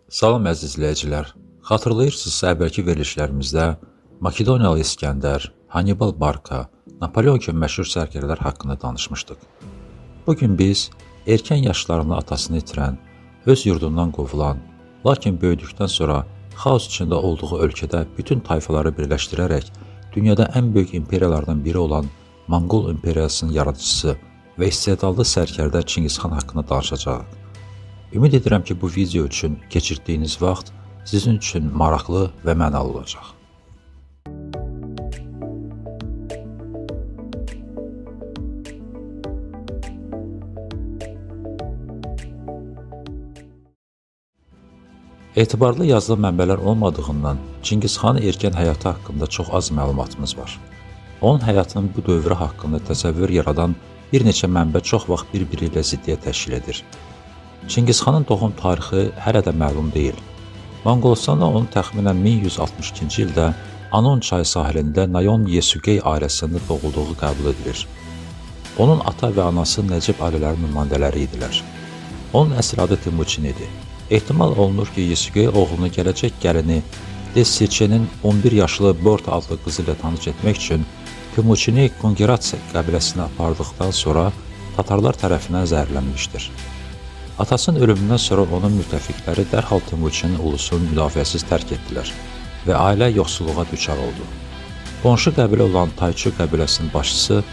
Salam əziz izləyicilər. Xatırlayırsınızsa əvvəlki verilişlərimizdə Makedoniyalı İskəndər, Hannibal Barca, Napoleon kimi məşhur sərkərdələr haqqında danışmışdıq. Bugün biz erkən yaşlarında atasını itirən, öz yurdundan qovulan, lakin böyüdükdən sonra xaos içində olduğu ölkədə bütün tayfaları birləşdirərək dünyada ən böyük imperiyalardan biri olan Monqol imperiyasının yaradıcısı və istedadlı sərkərdə Çingizxan haqqında danışacağıq. Ümid edirəm ki, bu video üçün keçirdiyiniz vaxt sizin üçün maraqlı və mənalı olacaq. Etibarlı yazılı mənbələr olmadığından Çingizxanın erkən həyatı haqqında çox az məlumatımız var. Onun həyatının bu dövrü haqqında təsəvvür yaradan bir neçə mənbə çox vaxt bir-biri ilə ziddiyyət təşkil edir. Çingizxanın doğum tarixi hələ də məlum deyil. Monqolistanda onun təxminən 1162-ci ildə Anon çayı sahilində Nayon Yesugey ailəsində doğulduğu qəbul edilir. Onun ata və anası Nəcib ailələrinin nümayəndələri idilər. Onun əsl adı Timuçin idi. Ehtimal olunur ki, Yesugey oğlunu gələcək gəlini Dessirçenin 11 yaşlı Bort adlı qızı ilə tanış etmək üçün Timuçini Kongiratsa qəbiləsinə apardıqdan sonra Tatarlar tərəfindən zəhərlənmişdir. Atasının ölümündən sonra onun müttəfiqləri dərhal Timuçinin ulusunu müdafiəsiz tərk etdilər və ailə yoxsulluğa düçar oldu. Qonşu qəbilə olan Tayçu qəbiləsinin başçısı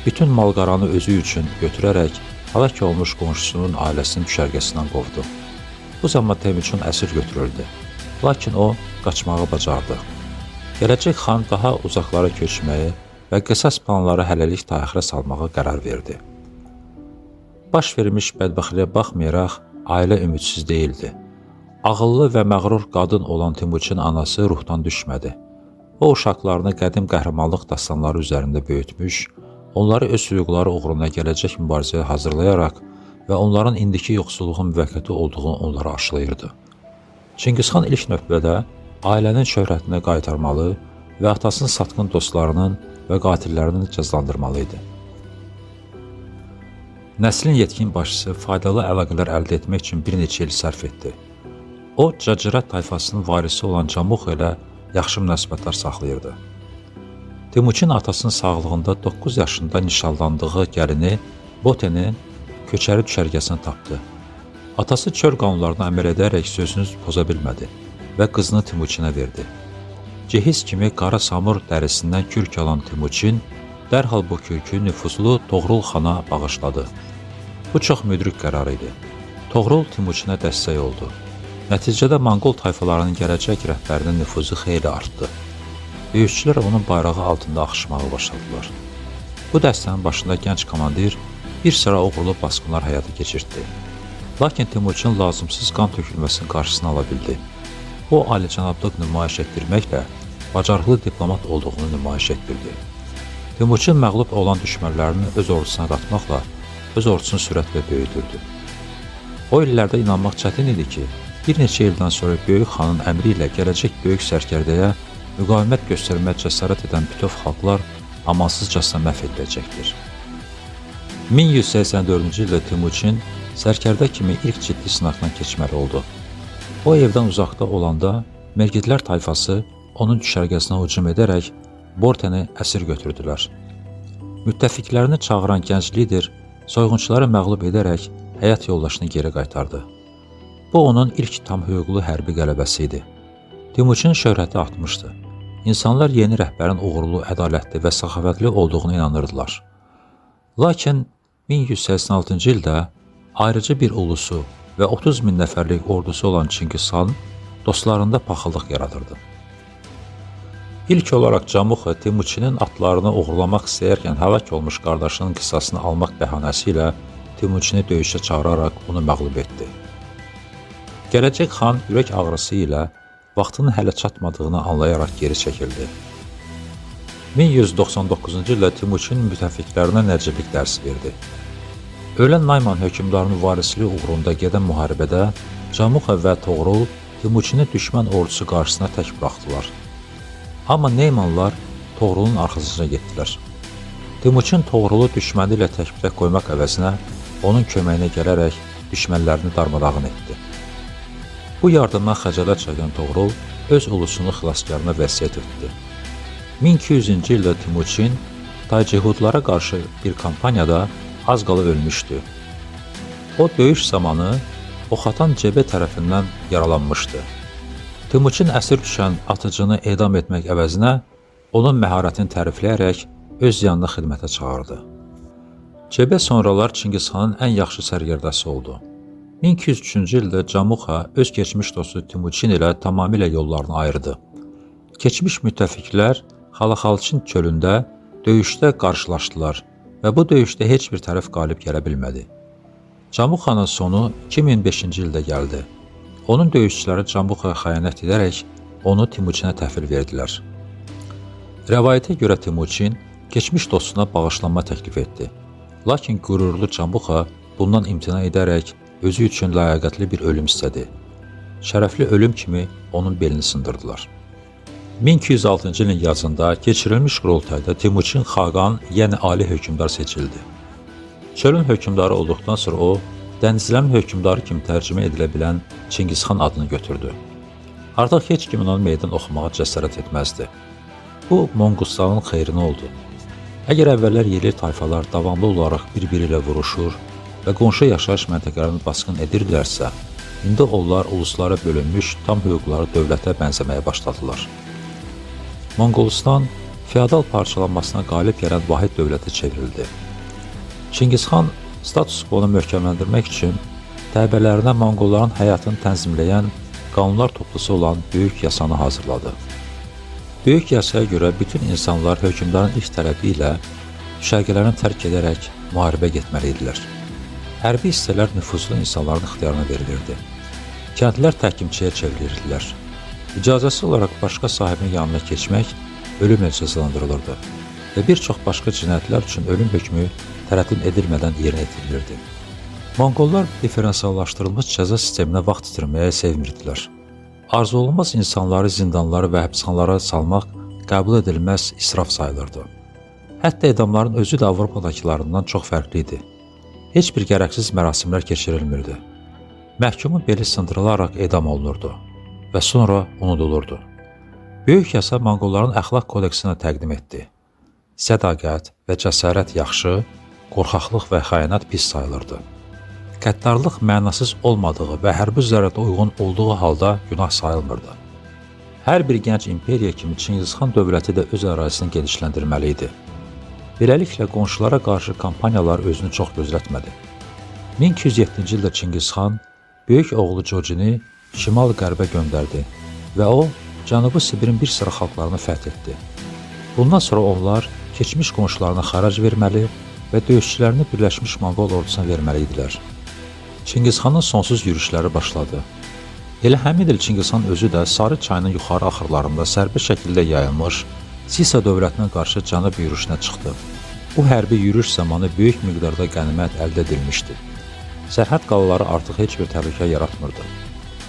bütün malqaranı özü üçün götürərək həlak olmuş qonşusunun ailəsinin düşərgəsindən qovdu. Bu zaman Timuçin əsir götürüldü, lakin o qaçmağı bacardı. Gələcək xan daha uzaqlara köçməyi və qisas planları hələlik təxirə salmağa qərar verdi. Baş vermiş bədbəxtliyə baxmayaraq, ailə ümidsiz deyildi. Ağıllı və məğrur qadın olan Timuçin anası ruhdan düşmədi. O, uşaqlarını qədim qəhrəmanlıq dastanları üzərində böyütmüş, onları öz hüquqları uğruna gələcək mübarizəyə hazırlayaraq və onların indiki yoxsulluğun müvəqqəti olduğunu onlara aşılayırdı. Çingizxan ilk növbədə ailənin şöhrətini qaytarmalı və atasının satqın dostlarının və qatillərinin cəzalandırmalı idi. Nəslin yetkin başçısı faydalı əlaqələr əldə etmək üçün bir neçə il sərf etdi. O, Cacirət tayfasının varisi olan Camux ilə yaxşı münasibətlər saxlayırdı. Timuçin atasının sağlığında 9 yaşında nişanlandığı gəlini Botenin köçəri düşərgəsini tapdı. Atası çöl qanunlarına əməl edərək sözünü poza bilmədi və qızını Timuçinə verdi. Cehiz kimi qara samur dərisindən kürk alan Timuçin dərhal bu kürkü nüfuzlu Toğrul xana bağışladı. Bu çox müdrik qərar idi. Toğrul Timuçinə dəstək oldu. Nəticədə Monqol tayfalarının gələcək rəhbərinin nüfuzu xeyli artdı. Döyüşçülər onun bayrağı altında axışmağa başladılar. Bu dəstənin başında gənc komandir bir sıra uğurlu basqınlar həyata keçirtdi. Lakin Timuçin lazımsız qan tökülməsinin qarşısını ala bildi. O, alicənablıq nümayiş etdirməklə bacarıqlı diplomat olduğunu nümayiş etdirdi. Timuçin məğlub olan düşmənlərini öz ordusuna qatmaqla öz ordusunu sürətlə böyüdürdü. O illərdə inanmaq çətin idi ki, bir neçə ildən sonra böyük xanın əmri ilə gələcək böyük sərkərdəyə müqavimət göstərməyə cəsarət edən bütöv xalqlar amansızcasına məhv ediləcəkdir. 1184-cü ildə Timuçin sərkərdə kimi ilk ciddi sınaqdan keçməli oldu. O evdən uzaqda olanda Mergidlər tayfası onun düşərgəsinə hücum edərək Borteni əsir götürdülər. Müttəfiqlərini çağıran gənc lider soyğunçuları məğlub edərək həyat yoldaşını geri qaytardı. Bu, onun ilk tam hüquqlu hərbi qələbəsi idi. Timuçin şöhrəti artmışdı. İnsanlar yeni rəhbərin uğurlu, ədalətli və səxavətli olduğunu inanırdılar. Lakin 1186-cı ildə ayrıca bir ulusu və 30 min nəfərlik ordusu olan Çingizxan dostlarında paxıllıq yaradırdı. İlk olaraq Camux Timuçinin atlarını uğurlamaq istəyərkən həlak olmuş qardaşının qisasını almaq bəhanəsi ilə Timuçini döyüşə çağıraraq onu məğlub etdi. Gələcək xan ürək ağrısı ilə vaxtının hələ çatmadığını anlayaraq geri çəkildi. 1199-cu ildə Timuçin müttəfiqlərinə nəciblik dərsi verdi. Ölən Nayman hökmdarının varisliyi uğrunda gedən müharibədə Camux və Toğrul Timuçini düşmən ordusu qarşısına tək buraxdılar. Amma Neymanlar Toğrulun arxasınca getdilər. Timuçin Toğrulu düşməni ilə təkbirə qoymaq əvəzinə onun köməyinə gələrək düşmənlərini darmadağın etdi. Bu yardımdan xəcalət çəkən Toğrul öz ulusunu xilaskarına vəsiyyət etdi. 1200-cü ildə Timuçin Taycihudlara qarşı bir kampaniyada az qala ölmüşdü. O döyüş zamanı oxatan Cebe tərəfindən yaralanmışdı. Timuçin əsir düşən atıcını edam etmək əvəzinə onun məharətini tərifləyərək öz yanına xidmətə çağırdı. Cebe sonralar Çingizxanın ən yaxşı sərgərdəsi oldu. 1203-cü ildə Camuxa öz keçmiş dostu Timuçin ilə tamamilə yollarını ayırdı. Keçmiş müttəfiqlər Xalaxalçin çölündə döyüşdə qarşılaşdılar və bu döyüşdə heç bir tərəf qalib gələ bilmədi. Camuxanın sonu 2005-ci ildə gəldi. Onun döyüşçüləri Camuxaya xəyanət edərək onu Timuçinə təhvil verdilər. Rəvayətə görə Timuçin keçmiş dostuna bağışlanma təklif etdi. Lakin qürurlu Camuxa bundan imtina edərək özü üçün ləyaqətli bir ölüm istədi. Şərəfli ölüm kimi onun belini sındırdılar. 1206-cı ilin yazında keçirilmiş qurultayda Timuçin Xaqan, yəni ali hökmdar seçildi. Çölün hökmdarı olduqdan sonra o, dənizlərin hökmdarı kimi tərcümə edilə bilən Çingizxan adını götürdü. Artıq heç kim ona meydan oxumağa cəsarət etməzdi. Bu, Monqustanın xeyrinə oldu. Əgər əvvəllər yerli tayfalar davamlı olaraq bir-biri ilə vuruşur və qonşu yaşayış məntəqələrini basqın edirdilərsə, indi onlar uluslara bölünmüş tam hüquqları dövlətə bənzəməyə başladılar. Monqolistan feodal parçalanmasına qalib gələn vahid dövlətə çevrildi. Çingizxan status quo-nu möhkəmləndirmək üçün təbələrinə Monqolların həyatını tənzimləyən qanunlar toplusu olan Böyük Yasanı hazırladı. Böyük Yasaya görə bütün insanlar hökmdarın ilk tələbi ilə düşərgələrini tərk edərək müharibə getməli idilər. Hərbi hissələr nüfuzlu insanların ixtiyarına verilirdi. Kəndlər təhkimçiyə çevrilirdilər. İcazəsi olaraq başqa sahibinin yanına keçmək ölümlə cəzalandırılırdı və bir çox başqa cinayətlər üçün ölüm hökmü tərəddüd edilmədən yerinə yetirilirdi. Monqollar diferensiallaşdırılmış cəza sisteminə vaxt itirməyə sevmirdilər. Arzu olunmaz insanları zindanlara və həbsxanalara salmaq qəbul edilməz israf sayılırdı. Hətta edamların özü də Avropadakılarından çox fərqli idi. Heç bir gərəksiz mərasimlər keçirilmirdi. Məhkumun beli sındırılaraq edam olunurdu və sonra unudulurdu. Böyük Yasa Monqolların əxlaq kodeksinə təqdim etdi. Sədaqət və cəsarət yaxşı, qorxaqlıq və xəyanət pis sayılırdı. Qəddarlıq mənasız olmadığı və hərbi zərərdə uyğun olduğu halda günah sayılmırdı. Hər bir gənc imperiya kimi Çingizxan dövləti də öz ərazisini genişləndirməli idi. Beləliklə, qonşulara qarşı kampaniyalar özünü çox gözlətmədi. 1207-ci ildə Çingizxan böyük oğlu Cocini şimal-qərbə göndərdi və o, Cənubi Sibirin bir sıra xalqlarını fəth etdi. Bundan sonra onlar keçmiş qonşularına xərac verməli və döyüşçülərini Birləşmiş Monqol ordusuna verməli idilər. Çingizxanın sonsuz yürüşləri başladı. Elə həmin il Çingizxan özü də Sarı çayının yuxarı axırlarında sərbi şəkildə yayılmış Sisa dövlətinə qarşı cənub yürüşünə çıxdı. Bu hərbi yürüş zamanı böyük miqdarda qənimət əldə edilmişdi. Sərhəd qalaları artıq heç bir təhlükə yaratmırdı.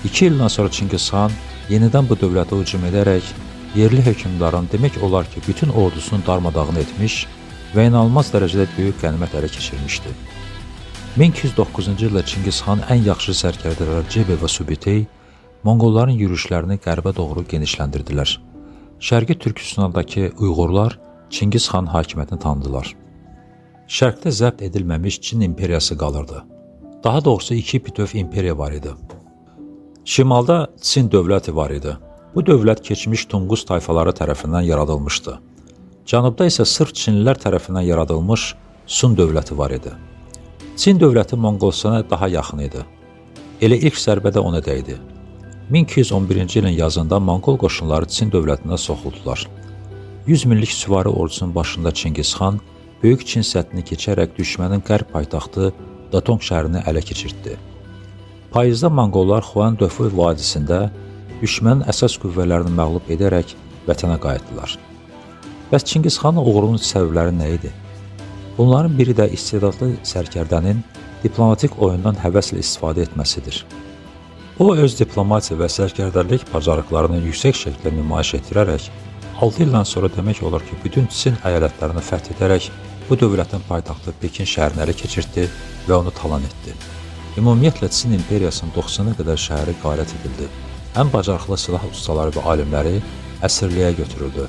2 ildən sonra Çingizxan yenidən bu dövlətə hücum edərək yerli hökmdarın demək olar ki, bütün ordusunu darmadağın etmiş və inanılmaz dərəcədə böyük qənimət ələ keçirmişdi. 1209-cu ildə Çingizxan ən yaxşı sərkərdələr Cebe və Subitey Monqolların yürüşlərini qərbə doğru genişləndirdilər. Şərqi Türkistandakı Uyğurlar Çingizxan hakimiyyətini tanıdılar. Şərqdə zəbt edilməmiş Çin imperiyası qalırdı. Daha doğrusu iki bütöv imperiya var idi. Şimalda Çin dövləti var idi. Bu dövlət keçmiş Tunqus tayfaları tərəfindən yaradılmışdı. Cənubda isə sırf Çinlilər tərəfindən yaradılmış Sun dövləti var idi. Çin dövləti Monqolistana daha yaxın idi. Elə ilk zərbə də ona dəydi. 1211-ci ilin yazında Monqol qoşunları Çin dövlətinə soxuldular. 100 minlik süvari ordusunun başında Çingizxan böyük Çin səddini keçərək düşmənin qərb paytaxtı Datong şəhərini ələ keçirtdi. Payızda Monqollar Xuan Döfü vadisində düşmənin əsas qüvvələrini məğlub edərək vətənə qayıtdılar. Bəs Çingizxanın uğurunun səbəbləri nə idi? Bunların biri də istedadlı sərkərdənin diplomatik oyundan həvəslə istifadə etməsidir. O, öz diplomatiya və sərkərdəlik bacarıqlarını yüksək şəkildə nümayiş etdirərək 6 ildən sonra demək olar ki, bütün Çin əyalətlərini fəth edərək bu dövlətin paytaxtı Pekin şəhərini ələ keçirtdi və onu talan etdi. Ümumiyyətlə Çin imperiyasının 90-a qədər şəhəri qarət edildi. Ən bacarıqlı silah ustaları və alimləri əsirliyə götürüldü.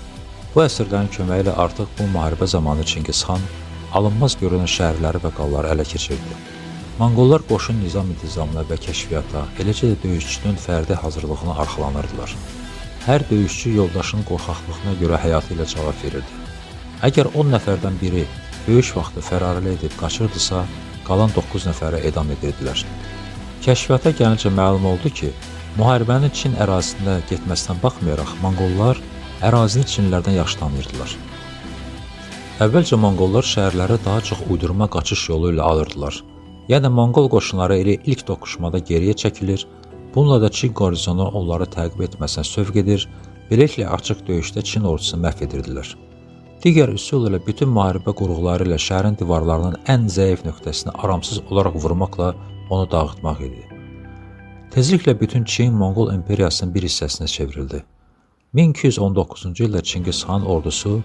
Bu əsirlərin köməyi ilə artıq bu müharibə zamanı Çingiz xan alınmaz görünən şəhərləri və qalları ələ keçirdi. Monqollar qoşun nizam-intizamına və kəşfiyyata, eləcə də döyüşçünün fərdi hazırlığına arxalanırdılar. Hər döyüşçü yoldaşının qorxaqlığına görə həyatı ilə cavab verirdi. Əgər 10 nəfərdən biri döyüş vaxtı fərarlı edib qaçırdısa, qalan 9 nəfəri edam edirdilər. Kəşfiyyata gəlincə məlum oldu ki, müharibənin Çin ərazisində getməsinə baxmayaraq, Monqollar ərazini Çinlilərdən yaxşı tanıyırdılar. Əvvəlcə Monqollar şəhərləri daha çox uydurma qaçış yolu ilə alırdılar. Yəni Monqol qoşunları ilə ilk toqquşmada geriyə çəkilir, bununla da Çin qarnizonu onları təqib etməsinə sövq edir, beləliklə açıq döyüşdə Çin ordusunu məhv edirdilər. Digər üsul ilə bütün müharibə qurğuları ilə şəhərin divarlarının ən zəif nöqtəsini aramsız olaraq vurmaqla onu dağıtmaq idi. Tezliklə bütün Çin Monqol imperiyasının bir hissəsinə çevrildi. 1219-cu ildə Çingiz xan ordusu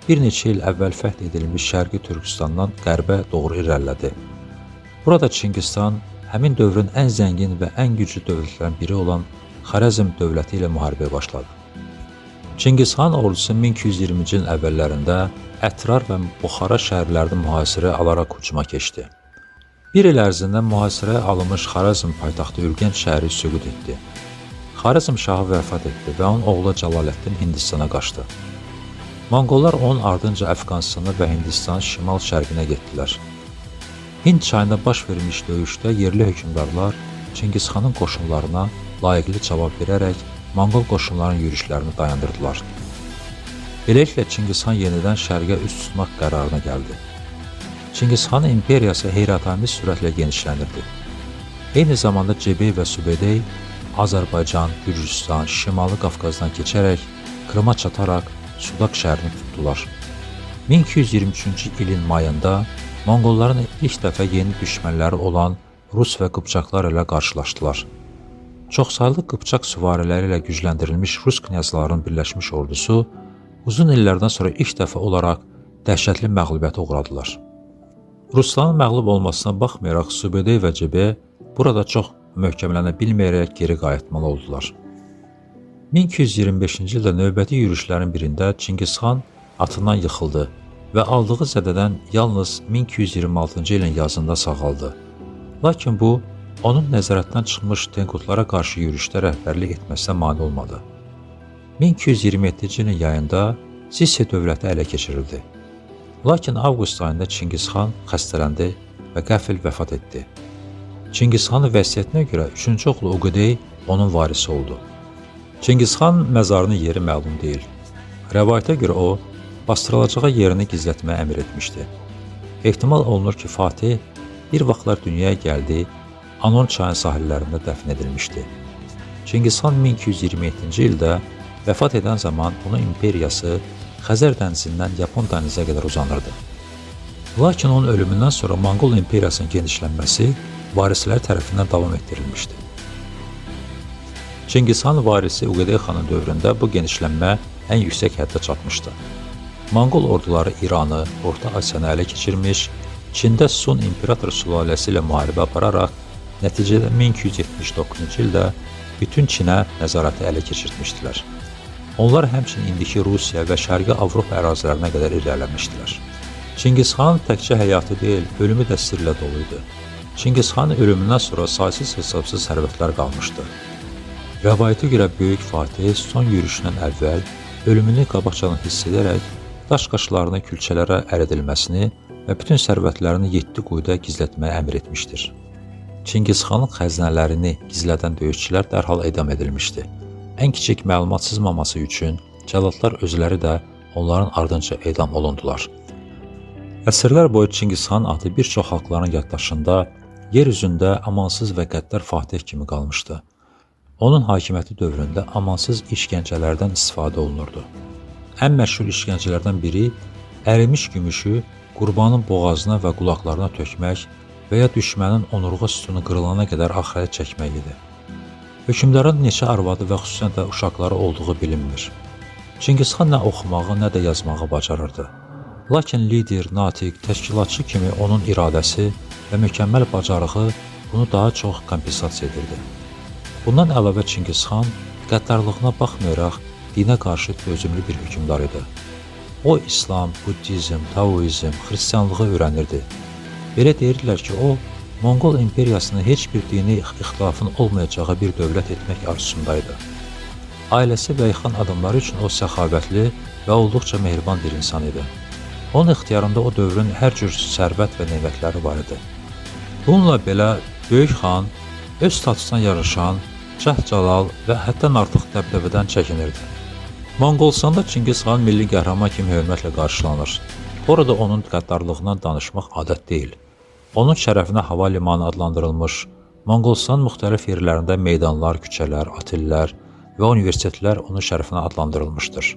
bir neçə il əvvəl fəth edilmiş Şərqi Türkistandan qərbə doğru irəlilədi. Burada Çingiz xan həmin dövrün ən zəngin və ən güclü dövlətlərindən biri olan Xarəzm dövləti ilə müharibəyə başladı. Çingiz xan ordusu 1220-ci ilin əvvəllərində Ətrar və Buxara şəhərlərini mühasirəyə alaraq hücuma keçdi. Bir il ərzində mühasirəyə alınmış Xarəzm paytaxtı Ürgənc şəhəri süqut etdi. Xarəzm şahı vəfat etdi və onun oğlu Cəlaləddin Hindistana qaçdı. Monqollar onun ardınca Əfqanistana və Hindistanın şimal-şərqinə getdilər. Hind çayında baş vermiş döyüşdə yerli hökmdarlar Çingiz xanın qoşunlarına layiqli cavab verərək Monqol qoşunlarının yürüşlərini dayandırdılar. Beləliklə Çingiz xan yenidən şərqə üst tutmaq qərarına gəldi. Çingiz xanın imperiyası heyrətamiz sürətlə genişlənirdi. Eyni zamanda Cebey və Subedey Azərbaycan, Gürcüstan, Şimali Qafqazdan keçərək Krıma çataraq Sudak şəhərini tutdular. 1223-cü ilin mayında Monqolların ilk dəfə yeni düşmənləri olan Rus və Qıpçaqlar ilə qarşılaşdılar. Çoxsaylı Qıpçaq süvariləri ilə gücləndirilmiş Rus knyazlarının birləşmiş ordusu uzun illərdən sonra ilk dəfə olaraq dəhşətli məğlubiyyətə uğradılar. Rusların məğlub olmasına baxmayaraq Subedey və Cebe burada çox möhkəmlənə bilməyərək geri qayıtmalı oldular. 1225-ci ildə növbəti yürüşlərin birində Çingiz xan atından yıxıldı və aldığı zədədən yalnız 1226-cı ilin yazında sağaldı. Lakin bu, onun nəzarətdən çıxmış Tenqutlara qarşı yürüşdə rəhbərlik etməsinə mane olmadı. 1227-ci ilin yayında Sisi dövləti ələ keçirildi. Lakin avqust ayında Çingiz xan xəstələndi və qəfil vəfat etdi. Çingiz xanın vəsiyyətinə görə 3-cü oğlu Uqudey onun varisi oldu. Çingiz xan məzarının yeri məlum deyil. Rəvayətə görə o, basdırılacağı yerini gizlətməyə əmr etmişdi. Ehtimal olunur ki, Fatih bir vaxtlar dünyaya gəldi, Anon çayın sahillərində dəfn edilmişdi. Çingiz xan 1227-ci ildə vəfat edən zaman onun imperiyası Xəzər dənizindən Yapon dənizinə qədər uzanırdı. Lakin onun ölümündən sonra Monqol imperiyasının genişlənməsi varisləri tərəfindən davam etdirilmişdi. Çingiz xan varisi Uqudey xanın dövründə bu genişlənmə ən yüksək həddə çatmışdı. Monqol orduları İranı, Orta Asiyanı ələ keçirmiş, Çində Sun imperator sülaləsi ilə müharibə apararaq, nəticədə 1279-cu ildə bütün Çinə nəzarəti ələ keçirtmişdilər. Onlar həmçinin indiki Rusiya və Şərqi Avropa ərazilərinə qədər irəliləmişdilər. Çingiz xanın təkcə həyatı deyil, ölümü də sirlə dolu idi. Çingiz xanın ölümündən sonra saysız-hesabsız sərvətlər qalmışdı. Rəvayətə görə Böyük Fatih son yürüşündən əvvəl ölümünü qabaqcadan hiss edərək daş qaşlarını külçələrə əridilməsini və bütün sərvətlərini 7 quyuda gizlətməyə əmr etmişdir. Çingiz xanın xəzinələrini gizlədən döyüşçülər dərhal edam edilmişdi. Ən kiçik məlumat sızmaması üçün cəlladlar özləri də onların ardınca edam olundular. Əsrlər boyu Çingiz xan adı bir çox xalqların yaddaşında yer üzündə amansız və qəddar Fatih kimi qalmışdı. Onun hakimiyyəti dövründə amansız işgəncələrdən istifadə olunurdu. Ən məşhur işgəncələrdən biri ərimiş gümüşü qurbanın boğazına və qulaqlarına tökmək və ya düşmənin onurğa sütunu qırılana qədər axıra çəkmək idi. Hökmdarın neçə arvadı və xüsusən də uşaqları olduğu bilinmir. Çingiz xan nə oxumağı, nə də yazmağı bacarırdı. Lakin lider, natiq, təşkilatçı kimi onun iradəsi və mükəmməl bacarığı bunu daha çox kompensasiya edirdi. Bundan əlavə Çingiz xan qəddarlığına baxmayaraq dinə qarşı dözümlü bir hökmdar idi. O İslam, Buddizm, Taoizm, Xristianlığı öyrənirdi. Belə deyirlər ki, o Monqol imperiyasını heç bir dini ixtilafın olmayacağı bir dövlət etmək arzusundaydı. Ailəsi və yaxın adamları üçün o səxavətli və olduqca mehriban bir insan idi. Onun ixtiyarında o dövrün hər cür sərvət və nemətləri var idi. Bununla belə Böyük xan öz statusuna yaraşan cəhd-cəlal və həddən artıq dəbdəbədən çəkinirdi. Monqolistanda Çingiz xan milli qəhrəman kimi hörmətlə qarşılanır. Orada onun qəddarlığından danışmaq adət deyil. Onun şərəfinə hava limanı adlandırılmış, Monqolistanın müxtəlif yerlərində meydanlar, küçələr, otellər və universitetlər onun şərəfinə adlandırılmışdır.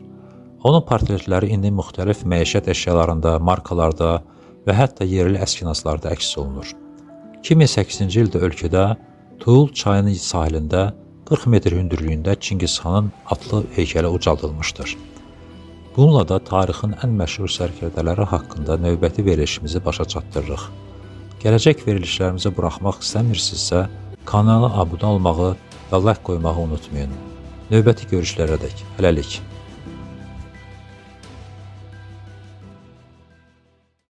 Onun portretləri indi müxtəlif məişət əşyalarında, markalarda və hətta yerli əskinaslarda əks olunur. 2008-ci ildə ölkədə Tuğul çayının sahilində 40 metr hündürlüyündə Çingiz xanın atlı heykəli ucaldılmışdır. Bununla da tarixin ən məşhur sərkərdələri haqqında növbəti verilişimizi başa çatdırırıq. Gələcək verilişlərimizi buraxmaq istəmirsinizsə, kanala abunə olmağı və like qoymağı unutmayın. Növbəti görüşlərə dək, hələlik.